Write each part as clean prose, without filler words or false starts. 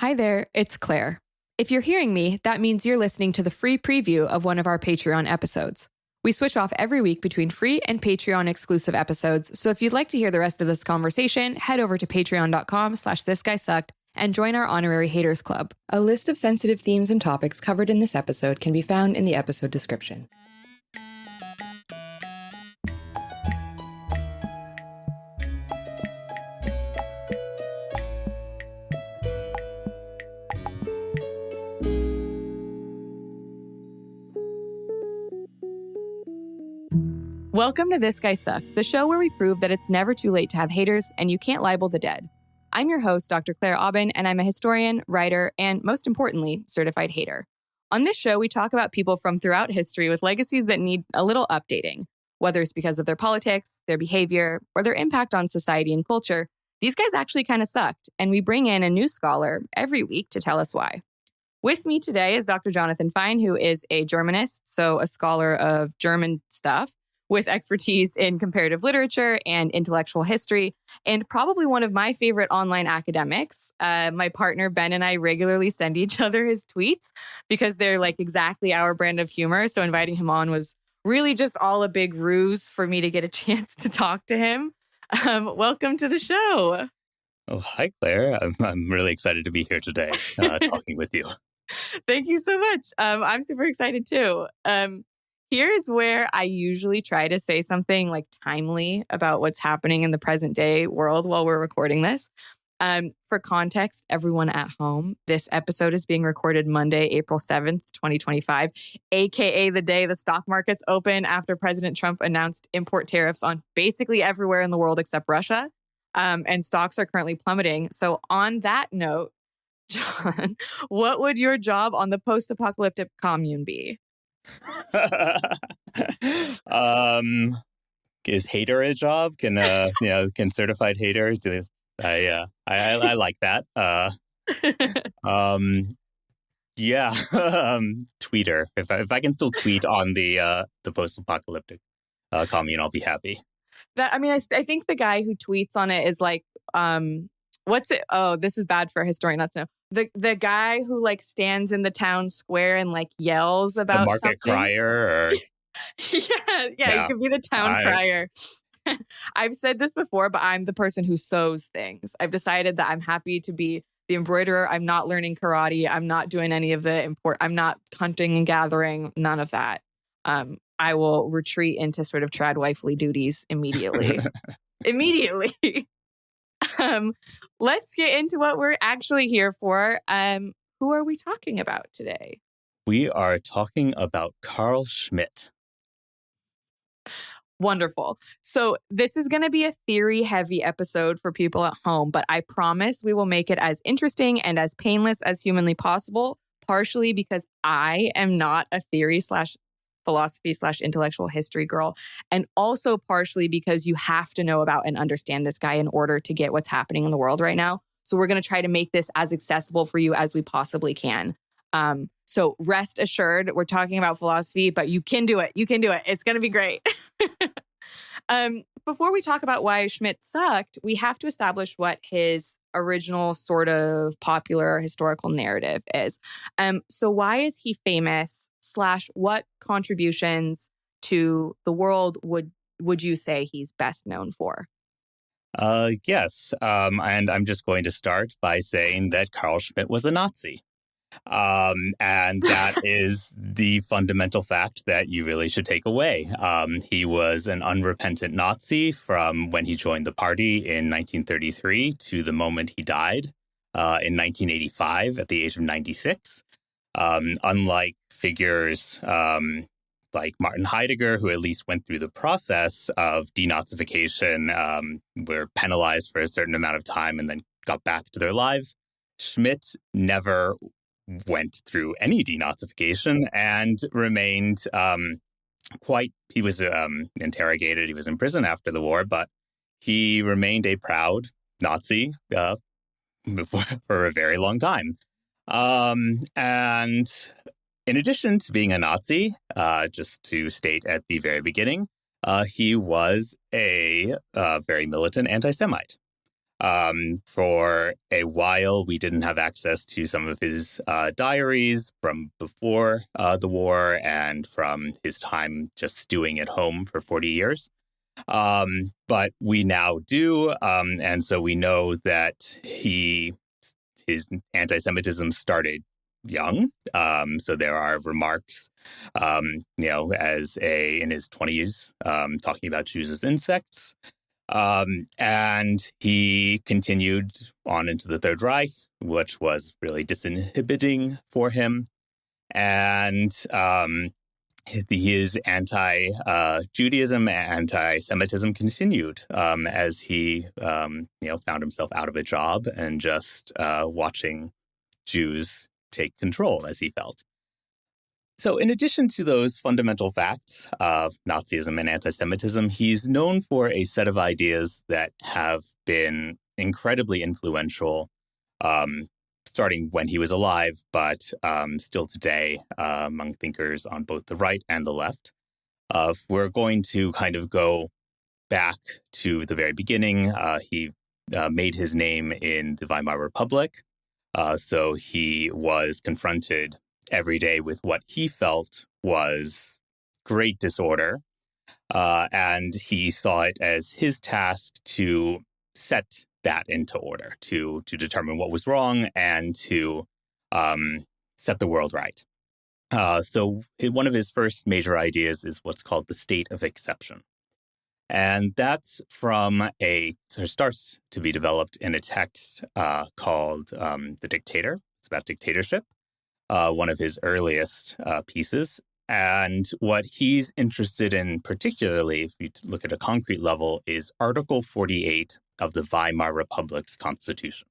Hi there, it's Claire. If you're hearing me, that means you're listening to the free preview of one of our Patreon episodes. We switch off every week between free and Patreon exclusive episodes, so if you'd like to hear the rest of this conversation, head over to patreon.com/thisguysucked and join our honorary haters club. A list of sensitive themes and topics covered in this episode can be found in the episode description. Welcome to This Guy Sucked, the show where we prove that it's never too late to have haters and you can't libel the dead. I'm your host, Dr. Claire Aubin, and I'm a historian, writer, and most importantly, certified hater. On this show, we talk about people from throughout history with legacies that need a little updating. Whether it's because of their politics, their behavior, or their impact on society and culture, these guys actually kind of sucked, and we bring in a new scholar every week to tell us why. With me today is Dr. Jonathan Fine, who is a Germanist, so a scholar of German stuff, with expertise in comparative literature and intellectual history, and probably one of my favorite online academics. My partner, Ben, and I regularly send each other his tweets because they're like exactly our brand of humor. So inviting him on was really just all a big ruse for me to get a chance to talk to him. Welcome to the show. Oh, hi, Claire. I'm really excited to be here today talking with you. Thank you so much. I'm super excited too. Here's where I usually try to say something like timely about what's happening in the present day world while we're recording this. For context, everyone at home, this episode is being recorded Monday, April 7th, 2025, aka the day the stock markets open after President Trump announced import tariffs on basically everywhere in the world except Russia. And stocks are currently plummeting. So on that note, John, what would your job on the post-apocalyptic commune be? Is hater a job? Can certified hater do? I like that. Tweeter. If I can still tweet on the post-apocalyptic commune, I'll be happy. I think the guy who tweets on it is like, what's it? Oh, this is bad for a historian not to know. The guy who like stands in the town square and like yells about the market something. Crier. Or... yeah, you could be the town crier. I've said this before, but I'm the person who sews things. I've decided that I'm happy to be the embroiderer. I'm not learning karate. I'm not doing any of the I'm not hunting and gathering. None of that. I will retreat into sort of trad wifely duties immediately. Immediately. Let's get into what we're actually here for. Who are we talking about today? We are talking about Carl Schmitt. Wonderful. So this is going to be a theory-heavy episode for people at home, but I promise we will make it as interesting and as painless as humanly possible, partially because I am not a theory/philosophy/intellectual history girl, and also partially because you have to know about and understand this guy in order to get what's happening in the world right now. So we're going to try to make this as accessible for you as we possibly can. So rest assured, we're talking about philosophy, but you can do it. You can do it. It's going to be great. Before we talk about why Schmitt sucked, we have to establish what his original sort of popular historical narrative is. So why is he famous / what contributions to the world would you say he's best known for? Yes. And I'm just going to start by saying that Carl Schmitt was a Nazi. And that is the fundamental fact that you really should take away. He was an unrepentant Nazi from when he joined the party in 1933 to the moment he died in 1985 at the age of 96. Unlike figures like Martin Heidegger, who at least went through the process of denazification, were penalized for a certain amount of time and then got back to their lives, Schmitt never went through any denazification and remained he was interrogated, he was in prison after the war, but he remained a proud Nazi for a very long time. And in addition to being a Nazi, just to state at the very beginning, he was a very militant anti-Semite. For a while, we didn't have access to some of his diaries from before the war and from his time just stewing at home for 40 years. But we now do. And so we know that his anti-Semitism started young. So there are remarks, in his 20s, talking about Jews as insects. And he continued on into the Third Reich, which was really disinhibiting for him. And his anti-Judaism, anti-Semitism continued as he, found himself out of a job and just watching Jews take control, as he felt. So in addition to those fundamental facts of Nazism and anti-Semitism, he's known for a set of ideas that have been incredibly influential, starting when he was alive, but still today among thinkers on both the right and the left. We're going to kind of go back to the very beginning. He made his name in the Weimar Republic. So he was confronted every day with what he felt was great disorder. And he saw it as his task to set that into order, to determine what was wrong and to set the world right. So one of his first major ideas is what's called the state of exception. And that's starts to be developed in a text called The Dictator. It's about dictatorship, one of his earliest pieces. And what he's interested in, particularly if you look at a concrete level, is Article 48 of the Weimar Republic's Constitution.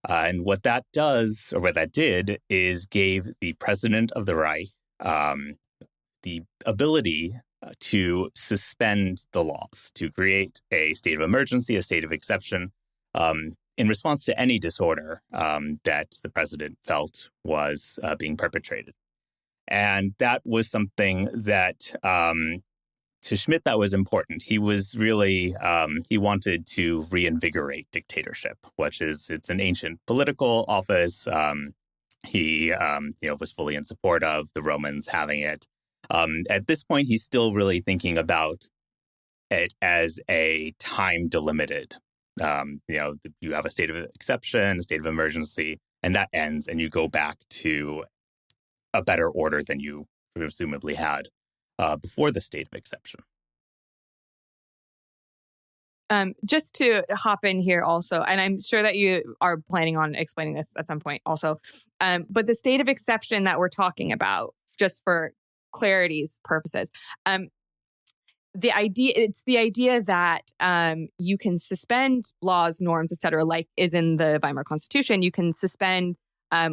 And what that does, or what that did, is gave the president of the Reich the ability to suspend the laws, to create a state of emergency, a state of exception, in response to any disorder that the president felt was being perpetrated. And that was something that, to Schmitt, that was important. He was really, he wanted to reinvigorate dictatorship, it's an ancient political office. He, was fully in support of the Romans having it. At this point, he's still really thinking about it as a time delimited. You have a state of exception, a state of emergency, and that ends, and you go back to a better order than you presumably had before the state of exception. Just to hop in here also, and I'm sure that you are planning on explaining this at some point also, but the state of exception that we're talking about, just for clarity's purposes, it's the idea that you can suspend laws, norms, etc., like is in the Weimar Constitution. You can suspend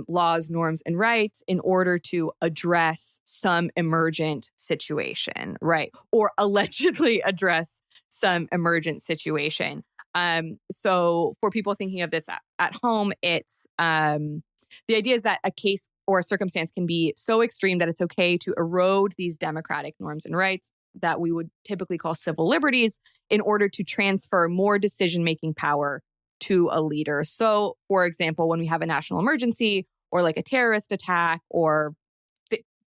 laws, norms, and rights in order to address some emergent situation, right? Or allegedly address some emergent situation. So for people thinking of this at home, it's the idea is that a case or a circumstance can be so extreme that it's okay to erode these democratic norms and rights that we would typically call civil liberties in order to transfer more decision-making power to a leader. So, for example, when we have a national emergency or like a terrorist attack or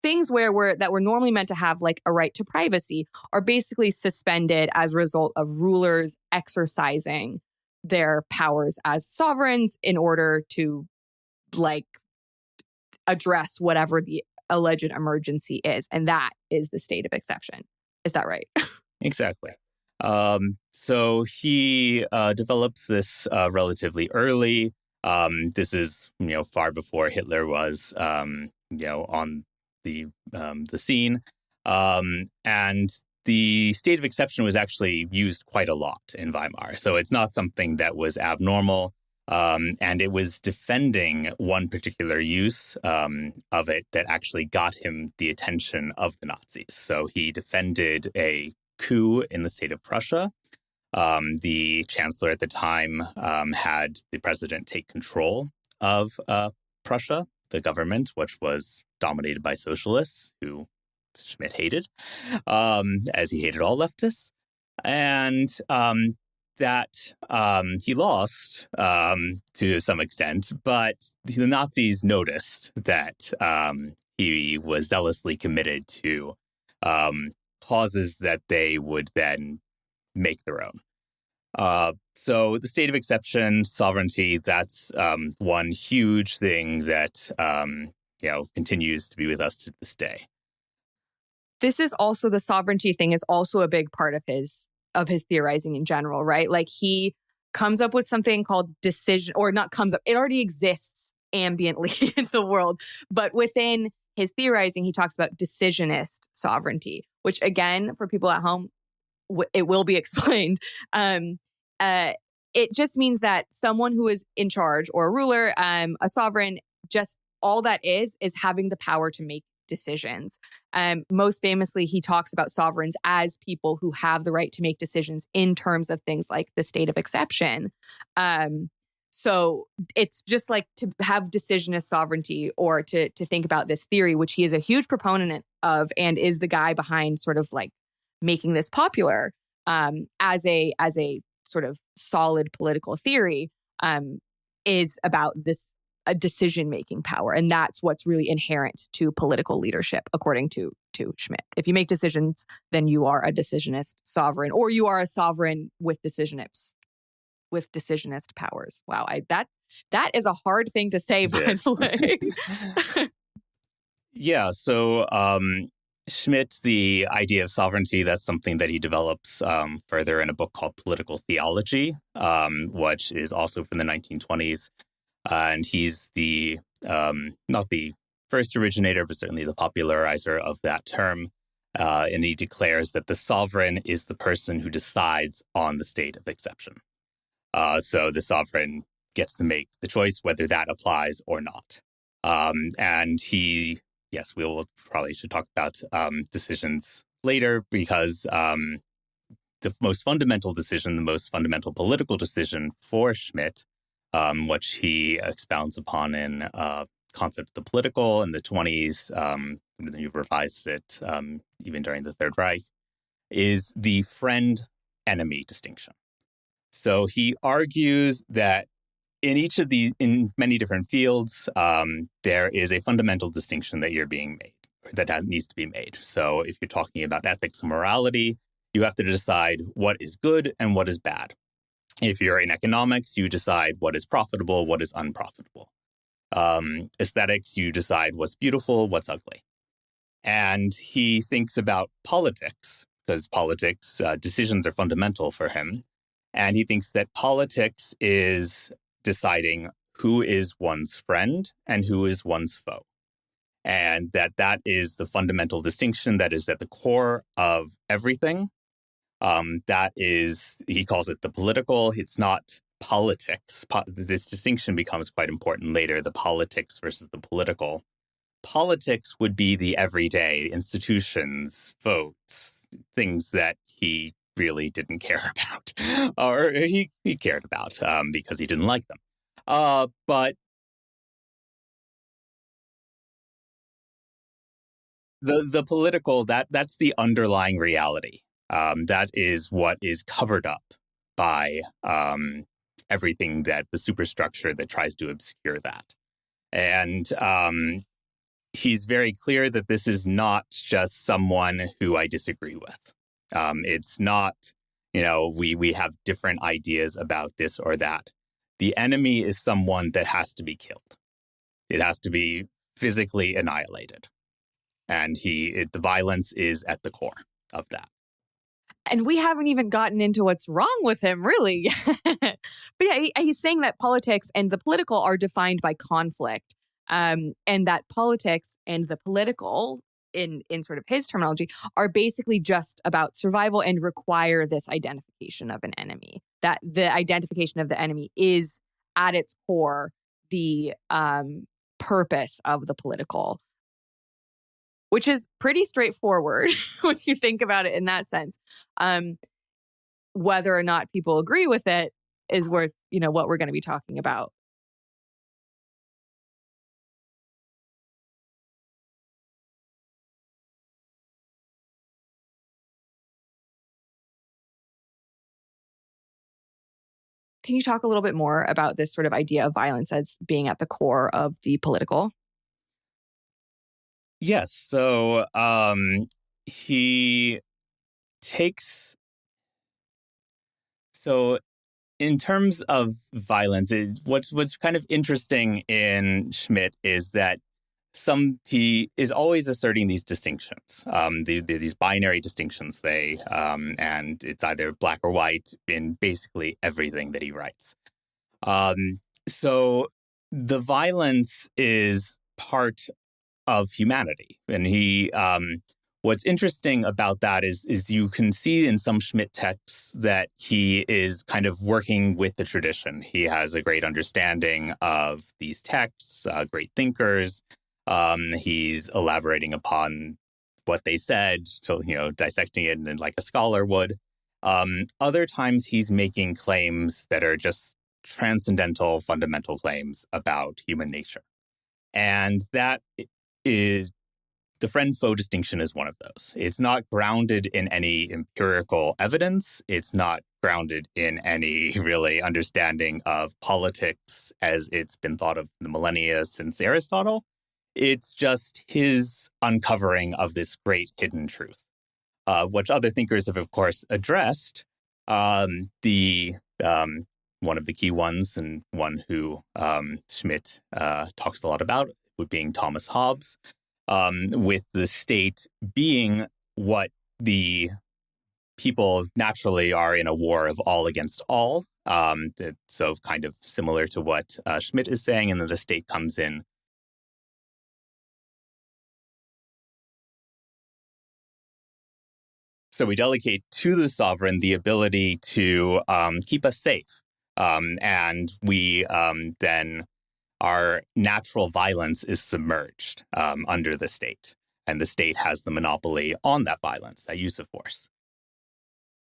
things where we're normally meant to have like a right to privacy are basically suspended as a result of rulers exercising their powers as sovereigns in order to like address whatever the alleged emergency is. And that is the state of exception. Is that right? Exactly. So he develops this relatively early. This is, far before Hitler was, on the scene. And the state of exception was actually used quite a lot in Weimar. So it's not something that was abnormal. And it was defending one particular use of it that actually got him the attention of the Nazis. So he defended a coup in the state of Prussia. The chancellor at the time had the president take control of Prussia, the government, which was dominated by socialists who Schmitt hated, as he hated all leftists. And that he lost to some extent, but the Nazis noticed that he was zealously committed to causes that they would then make their own. So the state of exception, sovereignty, that's one huge thing that continues to be with us to this day. This is also, the sovereignty thing is also a big part of his theorizing in general, right? Like, he comes up with something called decision, or not comes up, it already exists ambiently in the world. But within his theorizing, he talks about decisionist sovereignty, which, again, for people at home, it will be explained. It just means that someone who is in charge, or a ruler, a sovereign, just all that is having the power to make decisions. Most famously, he talks about sovereigns as people who have the right to make decisions in terms of things like the state of exception. So it's just like to have decisionist sovereignty, or to think about this theory, which he is a huge proponent of, and is the guy behind sort of like making this popular as a sort of solid political theory, is about this a decision-making power. And that's what's really inherent to political leadership, according to Schmitt. If you make decisions, then you are a decisionist sovereign, or you are a sovereign with decisionist powers. Wow, that is a hard thing to say, by the way. Yeah, so Schmitt, the idea of sovereignty, that's something that he develops further in a book called Political Theology, which is also from the 1920s. And he's the not the first originator, but certainly the popularizer of that term. And he declares that the sovereign is the person who decides on the state of exception. So the sovereign gets to make the choice whether that applies or not. And yes, we will probably should talk about decisions later, because the most fundamental decision, the most fundamental political decision for Schmitt, which he expounds upon in Concept of the Political in the 20s, and then you've revised it even during the Third Reich, is the friend-enemy distinction. So he argues that in many different fields, there is a fundamental distinction that needs to be made. So if you're talking about ethics and morality, you have to decide what is good and what is bad. If you're in economics, you decide what is profitable, what is unprofitable. Aesthetics, you decide what's beautiful, what's ugly. And he thinks about politics, because politics, decisions are fundamental for him. And he thinks that politics is deciding who is one's friend and who is one's foe. And that is the fundamental distinction that is at the core of everything. That is, he calls it the political. It's not politics. This distinction becomes quite important later, the politics versus the political. Politics would be the everyday institutions, votes, things that he really didn't care about, or he cared about because he didn't like them. But the political, that's the underlying reality. That is what is covered up by everything, that the superstructure that tries to obscure that. And he's very clear that this is not just someone who I disagree with. It's not, we have different ideas about this or that. The enemy is someone that has to be killed. It has to be physically annihilated. And the violence is at the core of that. And we haven't even gotten into what's wrong with him, really. But yeah, he's saying that politics and the political are defined by conflict, and that politics and the political, in sort of his terminology, are basically just about survival and require this identification of an enemy. That the identification of the enemy is at its core the purpose of the political, which is pretty straightforward when you think about it in that sense. Whether or not people agree with it is worth, what we're going to be talking about. Can you talk a little bit more about this sort of idea of violence as being at the core of the political? Yes. So he takes. So in terms of violence, what's kind of interesting in Schmitt is that he is always asserting these distinctions, these binary distinctions. And it's either black or white in basically everything that he writes. Um, so the violence is part of humanity, and what's interesting about that is you can see in some Schmitt texts that he is kind of working with the tradition. He has a great understanding of these texts, great thinkers. He's elaborating upon what they said, so dissecting it like a scholar would. Other times he's making claims that are just transcendental, fundamental claims about human nature. And that is the friend-foe distinction is one of those. It's not grounded in any empirical evidence. It's not grounded in any really understanding of politics as it's been thought of in the millennia since Aristotle. It's just his uncovering of this great hidden truth, which other thinkers have, of course, addressed. The one of the key ones, and one who Schmitt talks a lot about, would being Thomas Hobbes, with the state being what the people naturally are in a war of all against all. So kind of similar to what Schmitt is saying, and then the state comes in. So we delegate to the sovereign the ability to keep us safe. And we then, our natural violence is submerged under the state. And the state has the monopoly on that violence, that use of force.